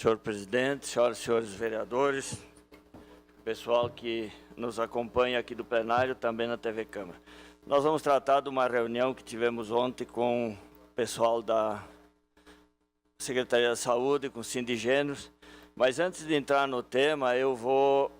Senhor presidente, senhoras e senhores vereadores, pessoal que nos acompanha aqui do plenário, também na TV Câmara. Nós vamos tratar de uma reunião que tivemos ontem com o pessoal da Secretaria da Saúde, com o Sindigêneros, mas antes de entrar no tema, eu vou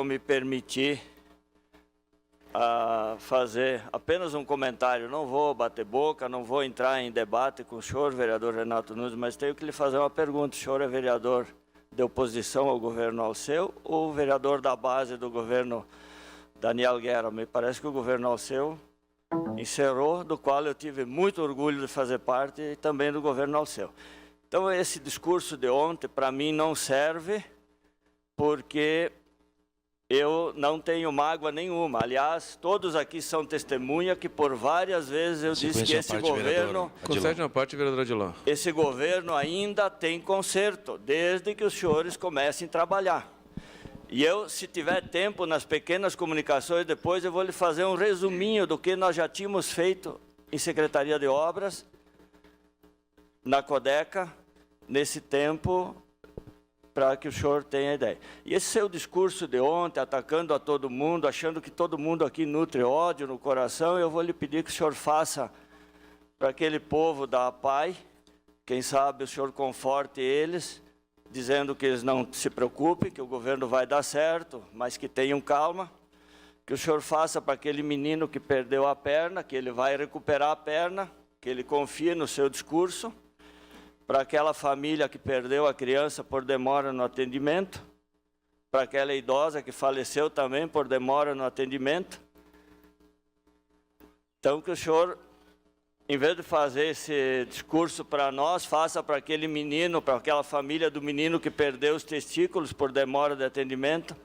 me permitir fazer apenas um comentário. Não vou bater boca, não vou entrar em debate com o senhor, vereador Renato Nunes, mas tenho que lhe fazer uma pergunta. O senhor é vereador de oposição ao governo Alceu ou vereador da base do governo Daniel Guerra? Me parece que o governo Alceu encerrou, do qual eu tive muito orgulho de fazer parte, e também do governo Alceu. Então, esse discurso de ontem, para mim, não serve, porque eu não tenho mágoa nenhuma. Aliás, todos aqui são testemunha que por várias vezes eu disse que esse governo... Concede uma parte, vereador Adilon. Esse governo ainda tem conserto, desde que os senhores comecem a trabalhar. E eu, se tiver tempo, nas pequenas comunicações, depois eu vou lhe fazer um resuminho do que nós já tínhamos feito em Secretaria de Obras, na Codeca, nesse tempo, para que o senhor tenha ideia. E esse seu discurso de ontem, atacando a todo mundo, achando que todo mundo aqui nutre ódio no coração, eu vou lhe pedir que o senhor faça para aquele povo da APAI, quem sabe o senhor conforte eles, dizendo que eles não se preocupem, que o governo vai dar certo, mas que tenham calma, que o senhor faça para aquele menino que perdeu a perna, que ele vai recuperar a perna, que ele confie no seu discurso, para aquela família que perdeu a criança por demora no atendimento, para aquela idosa que faleceu também por demora no atendimento. Então, que o senhor, em vez de fazer esse discurso para nós, faça para aquele menino, para aquela família do menino que perdeu os testículos por demora de atendimento,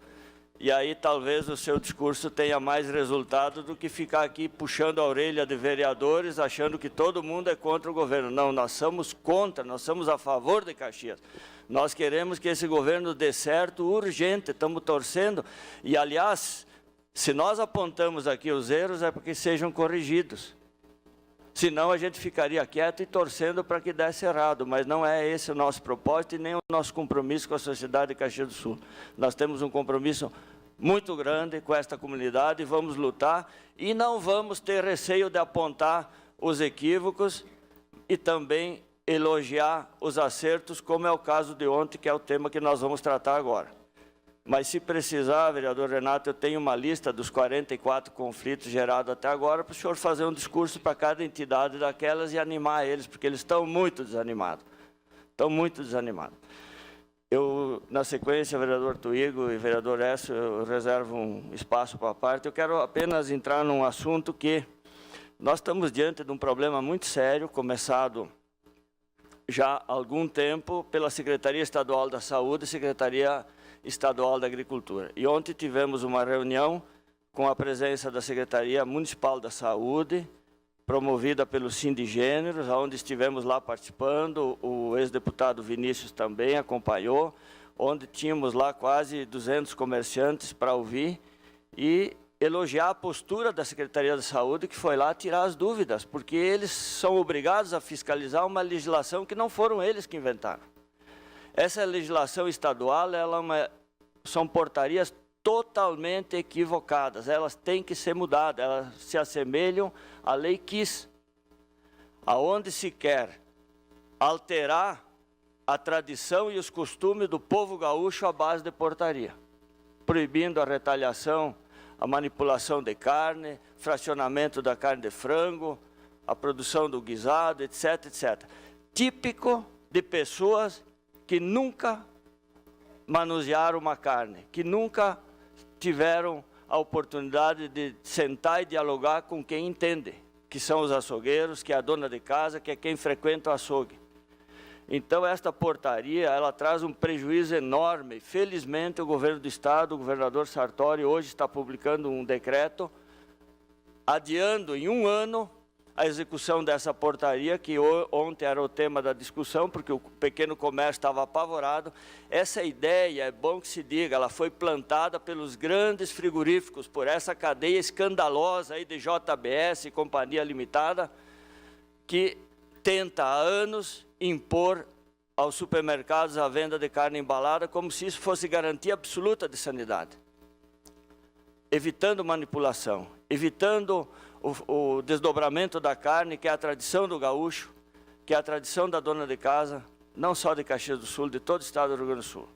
e aí talvez o seu discurso tenha mais resultado do que ficar aqui puxando a orelha de vereadores, achando que todo mundo é contra o governo. Não, nós somos contra, nós somos a favor de Caxias. Nós queremos que esse governo dê certo urgente, estamos torcendo. E, aliás, se nós apontamos aqui os erros, é porque sejam corrigidos. Senão a gente ficaria quieto e torcendo para que desse errado, mas não é esse o nosso propósito e nem o nosso compromisso com a sociedade de Caxias do Sul. Nós temos um compromisso muito grande com esta comunidade, vamos lutar e não vamos ter receio de apontar os equívocos e também elogiar os acertos, como é o caso de ontem, que é o tema que nós vamos tratar agora. Mas, se precisar, vereador Renato, eu tenho uma lista dos 44 conflitos gerados até agora para o senhor fazer um discurso para cada entidade daquelas e animar eles, porque eles estão muito desanimados. Estão muito desanimados. Eu, na sequência, vereador Tuigo e vereador Écio, eu reservo um espaço para a parte. Eu quero apenas entrar num assunto que nós estamos diante de um problema muito sério, começado já há algum tempo pela Secretaria Estadual da Saúde e Secretaria Estadual da Agricultura. E ontem tivemos uma reunião com a presença da Secretaria Municipal da Saúde, promovida pelo Sindigêneros, onde estivemos lá participando, o ex-deputado Vinícius também acompanhou, onde tínhamos lá quase 200 comerciantes para ouvir e elogiar a postura da Secretaria da Saúde, que foi lá tirar as dúvidas, porque eles são obrigados a fiscalizar uma legislação que não foram eles que inventaram. Essa legislação estadual, são portarias totalmente equivocadas, elas têm que ser mudadas, elas se assemelham à Lei Kiss, aonde se quer alterar a tradição e os costumes do povo gaúcho à base de portaria, proibindo a retaliação, a manipulação de carne, fracionamento da carne de frango, a produção do guisado, etc., etc. Típico de pessoas que nunca manusearam uma carne, que nunca tiveram a oportunidade de sentar e dialogar com quem entende, que são os açougueiros, que é a dona de casa, que é quem frequenta o açougue. Então, esta portaria, ela traz um prejuízo enorme. Felizmente, o governo do Estado, o governador Sartori, hoje está publicando um decreto, adiando em 1 ano a execução dessa portaria, que ontem era o tema da discussão, porque o pequeno comércio estava apavorado. Essa ideia, é bom que se diga, ela foi plantada pelos grandes frigoríficos, por essa cadeia escandalosa aí de JBS e Companhia Limitada, que tenta há anos impor aos supermercados a venda de carne embalada como se isso fosse garantia absoluta de sanidade. Evitando manipulação, evitando o desdobramento da carne, que é a tradição do gaúcho, que é a tradição da dona de casa, não só de Caxias do Sul, de todo o estado do Rio Grande do Sul.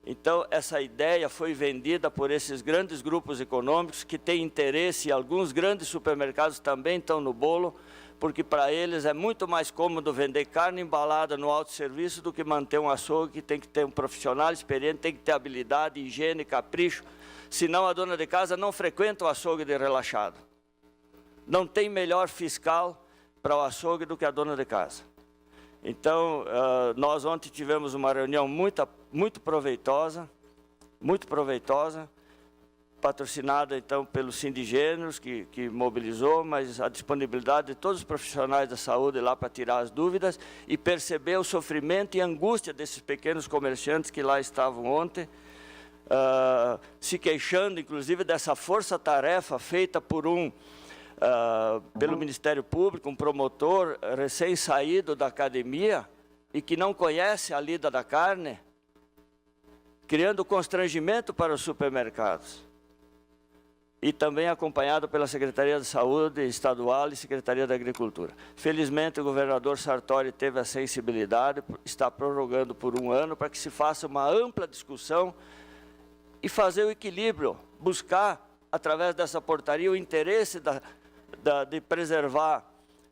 Então, essa ideia foi vendida por esses grandes grupos econômicos que têm interesse, e alguns grandes supermercados também estão no bolo, porque para eles é muito mais cômodo vender carne embalada no autosserviço do que manter um açougue que tem que ter um profissional experiente, tem que ter habilidade, higiene, capricho, senão a dona de casa não frequenta o açougue de relaxado. Não tem melhor fiscal para o açougue do que a dona de casa. Então, nós ontem tivemos uma reunião muito proveitosa, patrocinada então pelo Sindigêneros, que mobilizou, mas a disponibilidade de todos os profissionais da saúde lá para tirar as dúvidas e perceber o sofrimento e angústia desses pequenos comerciantes que lá estavam ontem, se queixando, inclusive, dessa força-tarefa feita por pelo Ministério Público, um promotor recém-saído da academia e que não conhece a lida da carne, criando constrangimento para os supermercados. E também acompanhado pela Secretaria de Saúde Estadual e Secretaria da Agricultura. Felizmente, o governador Sartori teve a sensibilidade, está prorrogando por 1 ano, para que se faça uma ampla discussão e fazer o equilíbrio, buscar, através dessa portaria, o interesse de preservar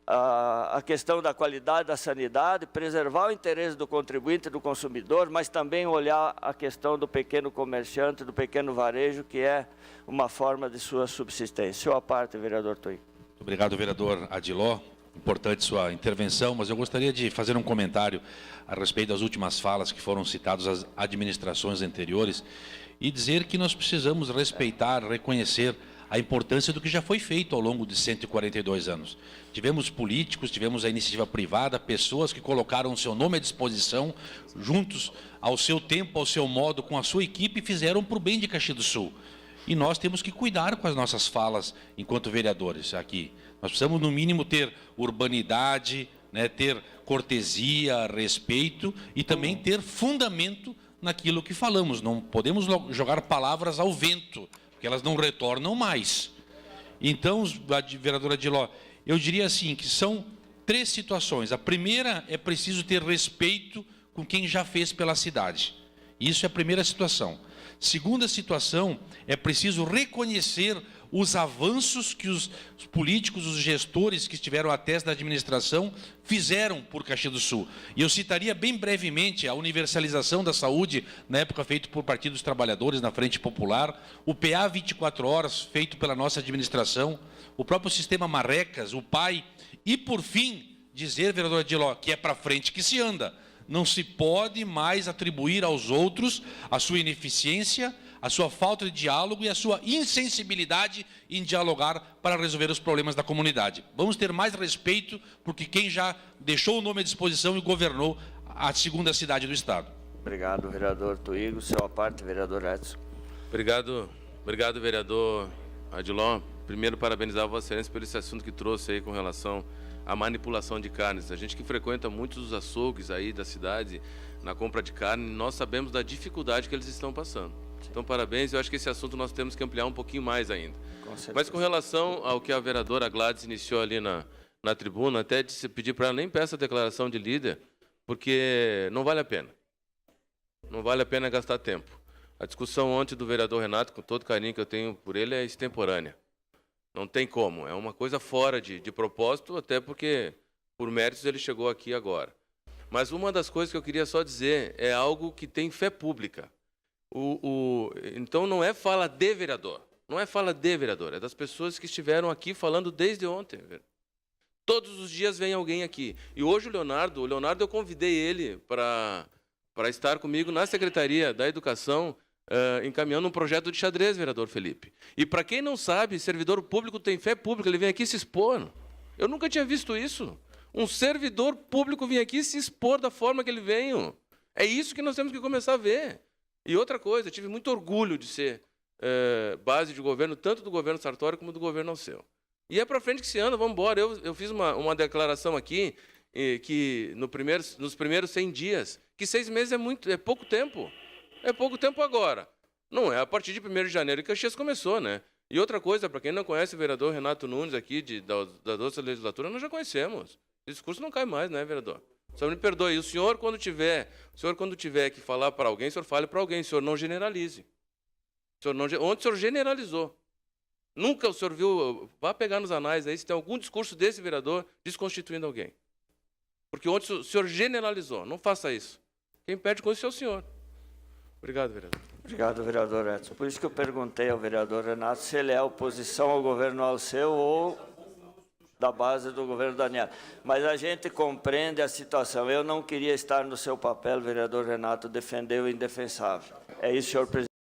a questão da qualidade da sanidade, preservar o interesse do contribuinte e do consumidor, mas também olhar a questão do pequeno comerciante, do pequeno varejo, que é uma forma de sua subsistência. Sua parte, vereador Tui. Muito obrigado, vereador Adiló. Importante sua intervenção, mas eu gostaria de fazer um comentário a respeito das últimas falas que foram citadas às administrações anteriores e dizer que nós precisamos respeitar, reconhecer a importância do que já foi feito ao longo de 142 anos. Tivemos políticos, tivemos a iniciativa privada, pessoas que colocaram o seu nome à disposição, juntos, ao seu tempo, ao seu modo, com a sua equipe, e fizeram para o bem de Caxias do Sul. E nós temos que cuidar com as nossas falas enquanto vereadores aqui. Nós precisamos, no mínimo, ter urbanidade, né, ter cortesia, respeito e também ter fundamento naquilo que falamos. Não podemos jogar palavras ao vento, porque elas não retornam mais. Então, vereador Adiló, eu diria assim, que são 3 situações. A primeira é preciso ter respeito com quem já fez pela cidade. Isso é a primeira situação. Segunda situação, é preciso reconhecer os avanços que os políticos, os gestores que estiveram à testa da administração fizeram por Caxias do Sul. E eu citaria bem brevemente a universalização da saúde, na época feito por Partido dos Trabalhadores, na Frente Popular, o PA 24 horas, feito pela nossa administração, o próprio sistema Marrecas, o PAI, e, por fim, dizer, vereador Adiló, que é para frente que se anda. Não se pode mais atribuir aos outros a sua ineficiência, a sua falta de diálogo e a sua insensibilidade em dialogar para resolver os problemas da comunidade. Vamos ter mais respeito, porque quem já deixou o nome à disposição e governou a segunda cidade do Estado. Obrigado, vereador Tuigo. Sua parte, vereador Edson. Obrigado, vereador Adiló. Primeiro, parabenizar Vossa Excelência por esse assunto que trouxe aí com relação à manipulação de carnes. A gente que frequenta muitos dos açougues aí da cidade, na compra de carne, nós sabemos da dificuldade que eles estão passando. Então, parabéns. Eu acho que esse assunto nós temos que ampliar um pouquinho mais ainda. Mas com relação ao que a vereadora Gladys iniciou ali na tribuna, até disse, pedir para ela nem peça a declaração de líder, porque não vale a pena. Não vale a pena gastar tempo. A discussão ontem do vereador Renato, com todo o carinho que eu tenho por ele, é extemporânea. Não tem como. É uma coisa fora de propósito, até porque, por méritos, ele chegou aqui agora. Mas uma das coisas que eu queria só dizer é algo que tem fé pública. Então, não é fala de vereador. Não é fala de vereador. É das pessoas que estiveram aqui falando desde ontem. Todos os dias vem alguém aqui. E hoje o Leonardo eu convidei ele para estar comigo na Secretaria da Educação, encaminhando um projeto de xadrez, vereador Felipe. E para quem não sabe, servidor público tem fé pública, ele vem aqui se expor. Eu nunca tinha visto isso. Um servidor público vir aqui se expor da forma que ele veio. É isso que nós temos que começar a ver. E outra coisa, eu tive muito orgulho de ser base de governo, tanto do governo Sartori como do governo Alceu. E é para frente que se anda, vamos embora. Eu fiz uma declaração aqui, que nos primeiros 100 dias, que 6 meses é pouco tempo. É pouco tempo agora. Não é a partir de 1º de janeiro que Caxias começou, né? E outra coisa, para quem não conhece o vereador Renato Nunes aqui, da outra legislatura, nós já conhecemos. Esse discurso não cai mais, né, vereador? O senhor me perdoe. E o senhor, quando tiver que falar para alguém, o senhor fale para alguém, o senhor não generalize. Onde o senhor generalizou? Nunca o senhor viu, vá pegar nos anais aí se tem algum discurso desse vereador desconstituindo alguém. Porque onde o senhor generalizou, não faça isso. Quem perde com isso é o senhor. Obrigado, vereador. Obrigado, vereador Edson. Por isso que eu perguntei ao vereador Renato se ele é oposição ao governo Alceu ou da base do governo Daniel. Mas a gente compreende a situação. Eu não queria estar no seu papel, vereador Renato, defender o indefensável. É isso, senhor presidente.